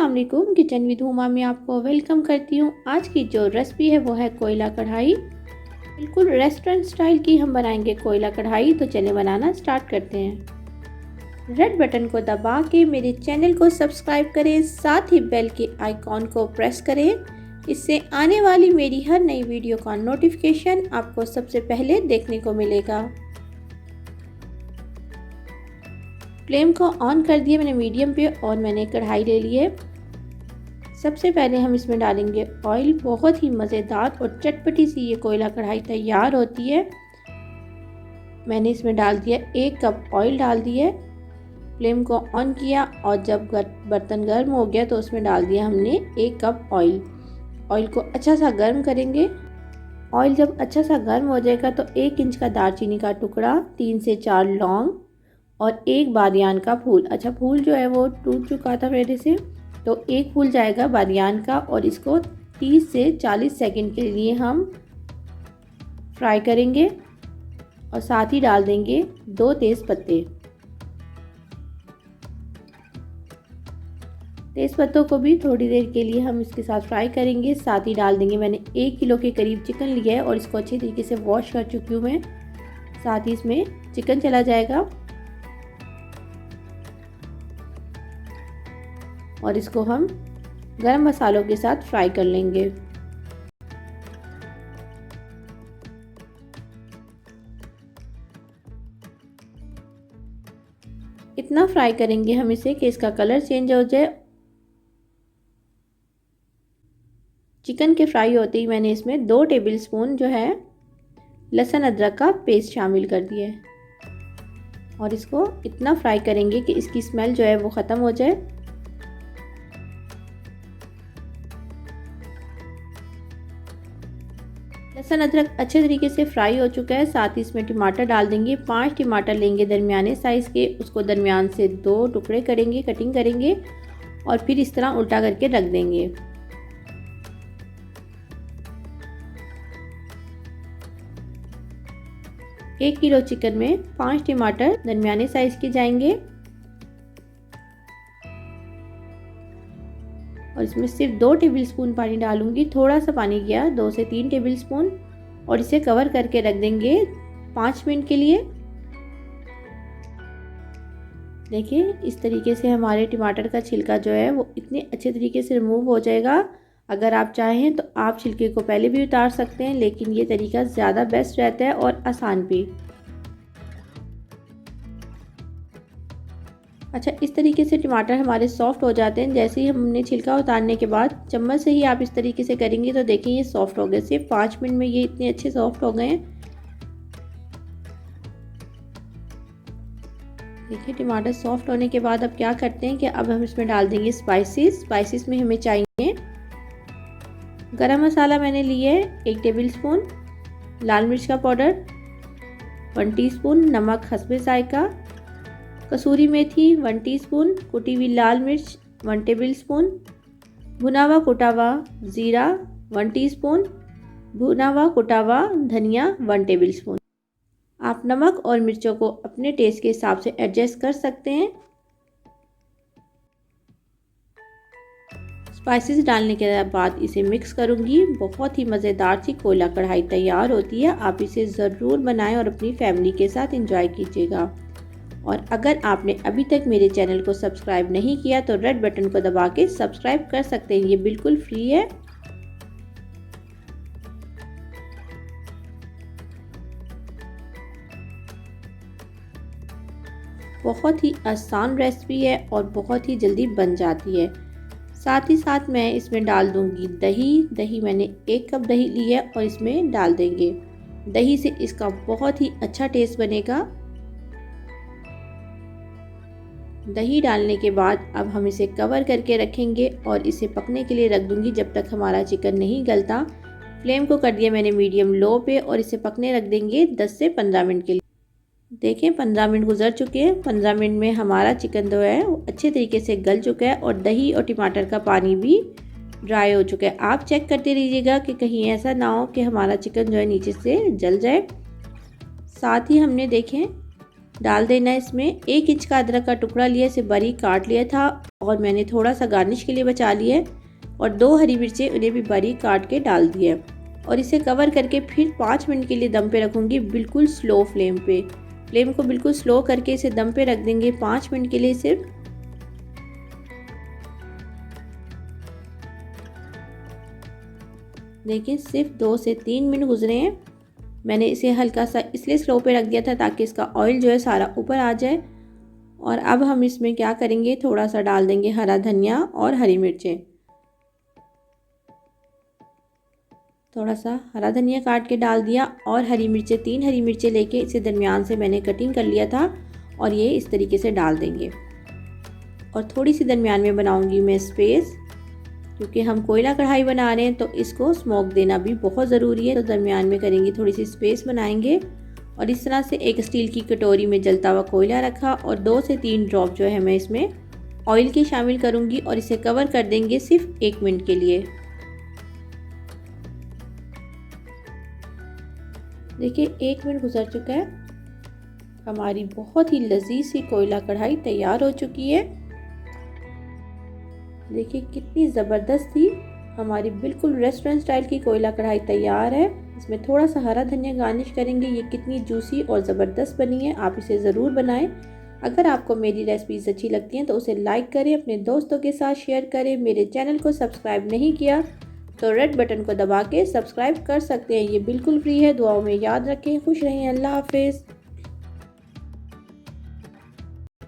अस्सलाम वालेकुम। Kitchen with Huma में आपको वेलकम करती हूँ। आज की जो रेसिपी है वो है कोयला कढ़ाई। बिल्कुल रेस्टोरेंट स्टाइल की हम बनाएंगे कोयला कढ़ाई। तो चलिए बनाना स्टार्ट करते हैं। रेड बटन को दबा के मेरे चैनल को सब्सक्राइब करें, साथ ही बेल के आइकॉन को प्रेस करें। इससे आने वाली मेरी हर नई वीडियो का नोटिफिकेशन आपको सबसे पहले देखने को मिलेगा। फ्लेम को ऑन कर दिया मैंने मीडियम पे और मैंने कढ़ाई ले ली है। सबसे पहले हम इसमें डालेंगे ऑयल। बहुत ही मज़ेदार और चटपटी सी ये कोयला कढ़ाई तैयार होती है। मैंने इसमें डाल दिया 1 कप ऑयल डाल दिया। फ्लेम को ऑन किया और जब बर्तन गर्म हो गया तो उसमें डाल दिया हमने 1 कप ऑयल। ऑयल को अच्छा सा गर्म करेंगे। ऑयल जब अच्छा सा गर्म हो जाएगा तो 1 इंच का दालचीनी का टुकड़ा, 3 से 4 लौंग और 1 बादियान का फूल। अच्छा, फूल जो है वो टूट चुका था मेरे से, तो 1 फूल जाएगा बादियान का और इसको 30 से 40 सेकंड के लिए हम फ्राई करेंगे। और साथ ही डाल देंगे 2 तेज़ पत्ते। तेज़ पत्तों को भी थोड़ी देर के लिए हम इसके साथ फ्राई करेंगे। साथ ही डाल देंगे, मैंने 1 किलो के करीब चिकन लिया है और इसको अच्छी तरीके से वॉश कर चुकी हूँ मैं। साथ ही इसमें चिकन चला जाएगा और इसको हम गरम मसालों के साथ फ्राई कर लेंगे। इतना फ्राई करेंगे हम इसे कि इसका कलर चेंज हो जाए। चिकन के फ्राई होते ही मैंने इसमें 2 टेबलस्पून जो है लहसुन अदरक का पेस्ट शामिल कर दिया है और इसको इतना फ्राई करेंगे कि इसकी स्मेल जो है वो ख़त्म हो जाए। लहसुन अदरक अच्छे तरीके से फ्राई हो चुका है। साथ ही इसमें टमाटर डाल देंगे। 5 टमाटर लेंगे दरमियाने साइज़ के, उसको दरमियान से 2 टुकड़े करेंगे, कटिंग करेंगे और फिर इस तरह उल्टा करके रख देंगे। एक किलो चिकन में 5 टमाटर दरमियाने साइज़ के जाएंगे और इसमें सिर्फ 2 टेबलस्पून पानी डालूंगी। थोड़ा सा पानी गया, 2 से 3 टेबलस्पून, और इसे कवर करके रख देंगे 5 मिनट के लिए। देखिए इस तरीके से हमारे टमाटर का छिलका जो है वो इतने अच्छे तरीके से रिमूव हो जाएगा। अगर आप चाहें तो आप छिलके को पहले भी उतार सकते हैं, लेकिन ये तरीका ज़्यादा बेस्ट रहता है और आसान भी। अच्छा, इस तरीके से टमाटर हमारे सॉफ्ट हो जाते हैं। जैसे ही हमने छिलका उतारने के बाद चम्मच से ही आप इस तरीके से करेंगे तो देखिए ये सॉफ्ट हो गए। सिर्फ 5 मिनट में ये इतने अच्छे सॉफ्ट हो गए हैं। देखिए टमाटर सॉफ्ट होने के बाद अब क्या करते हैं कि अब हम इसमें डाल देंगे स्पाइसेस में हमें चाहिए गरम मसाला मैंने लिए 1 टेबलस्पून, लाल मिर्च का पाउडर 1 टीस्पून, नमक हस्बे जायका, कसूरी मेथी 1 टीस्पून, कुटी हुई लाल मिर्च 1 टेबलस्पून, भुना हुआ कुटा हुआ ज़ीरा 1 टीस्पून, भुना हुआ कुटा हुआ धनिया 1 टेबलस्पून। आप नमक और मिर्चों को अपने टेस्ट के हिसाब से एडजस्ट कर सकते हैं। स्पाइसेस डालने के बाद इसे मिक्स करूंगी। बहुत ही मज़ेदार सी कोयला कढ़ाई तैयार होती है। आप इसे ज़रूर बनाएं और अपनी फैमिली के साथ एंजॉय कीजिएगा। और अगर आपने अभी तक मेरे चैनल को सब्सक्राइब नहीं किया तो रेड बटन को दबा के सब्सक्राइब कर सकते हैं, ये बिल्कुल फ्री है। बहुत ही आसान रेसिपी है और बहुत ही जल्दी बन जाती है। साथ ही साथ मैं इसमें डाल दूंगी दही मैंने 1 कप दही ली है और इसमें डाल देंगे। दही से इसका बहुत ही अच्छा टेस्ट बनेगा। दही डालने के बाद अब हम इसे कवर करके रखेंगे और इसे पकने के लिए रख दूंगी जब तक हमारा चिकन नहीं गलता। फ्लेम को कर दिया मैंने मीडियम लो पे और इसे पकने रख देंगे 10 से 15 मिनट के लिए। देखें 15 मिनट गुजर चुके हैं। 15 मिनट में हमारा चिकन जो है वो अच्छे तरीके से गल चुका है और दही और टमाटर का पानी भी ड्राई हो चुका है। आप चेक करते रहिएगा कि कहीं ऐसा ना हो कि हमारा चिकन जो है नीचे से जल जाए। साथ ही हमने देखें डाल देना है। इसमें 1 इंच का अदरक का टुकड़ा लिया, इसे बारीक काट लिया था और मैंने थोड़ा सा गार्निश के लिए बचा लिया है। और 2 हरी मिर्चें, उन्हें भी बारीक काट के डाल दिया और इसे कवर करके फिर 5 मिनट के लिए दम पे रखूँगी, बिल्कुल स्लो फ्लेम पे। फ्लेम को बिल्कुल स्लो करके इसे दम पे रख देंगे 5 मिनट के लिए सिर्फ। देखिए सिर्फ 2 से 3 मिनट गुजरे हैं। मैंने इसे हल्का सा इसलिए स्लो पे रख दिया था ताकि इसका ऑयल जो है सारा ऊपर आ जाए। और अब हम इसमें क्या करेंगे, थोड़ा सा डाल देंगे हरा धनिया और हरी मिर्चें। थोड़ा सा हरा धनिया काट के डाल दिया और हरी मिर्चें, 3 हरी मिर्चें लेके इसे दरमियान से मैंने कटिंग कर लिया था और ये इस तरीके से डाल देंगे। और थोड़ी सी दरमियान में बनाऊंगी मैं स्पेस, क्योंकि हम कोयला कढ़ाई बना रहे हैं तो इसको स्मोक देना भी बहुत ज़रूरी है। तो दरमियान में करेंगे, थोड़ी सी स्पेस बनाएंगे और इस तरह से एक स्टील की कटोरी में जलता हुआ कोयला रखा और 2 से 3 ड्रॉप जो है मैं इसमें ऑयल के शामिल करूंगी और इसे कवर कर देंगे सिर्फ 1 मिनट के लिए। देखिए 1 मिनट गुजर चुका है, हमारी बहुत ही लजीज सी कोयला कढ़ाई तैयार हो चुकी है। देखिए कितनी ज़बरदस्त थी हमारी बिल्कुल रेस्टोरेंट स्टाइल की कोयला कढ़ाई तैयार है। इसमें थोड़ा सा हरा धनिया गार्निश करेंगे। ये कितनी जूसी और ज़बरदस्त बनी है, आप इसे ज़रूर बनाएं। अगर आपको मेरी रेसिपीज़ अच्छी लगती हैं तो उसे लाइक करें, अपने दोस्तों के साथ शेयर करें। मेरे चैनल को सब्सक्राइब नहीं किया तो रेड बटन को दबा के सब्सक्राइब कर सकते हैं, ये बिल्कुल फ्री है। दुआओं में याद रखें, खुश रहें, अल्लाह हाफिज़।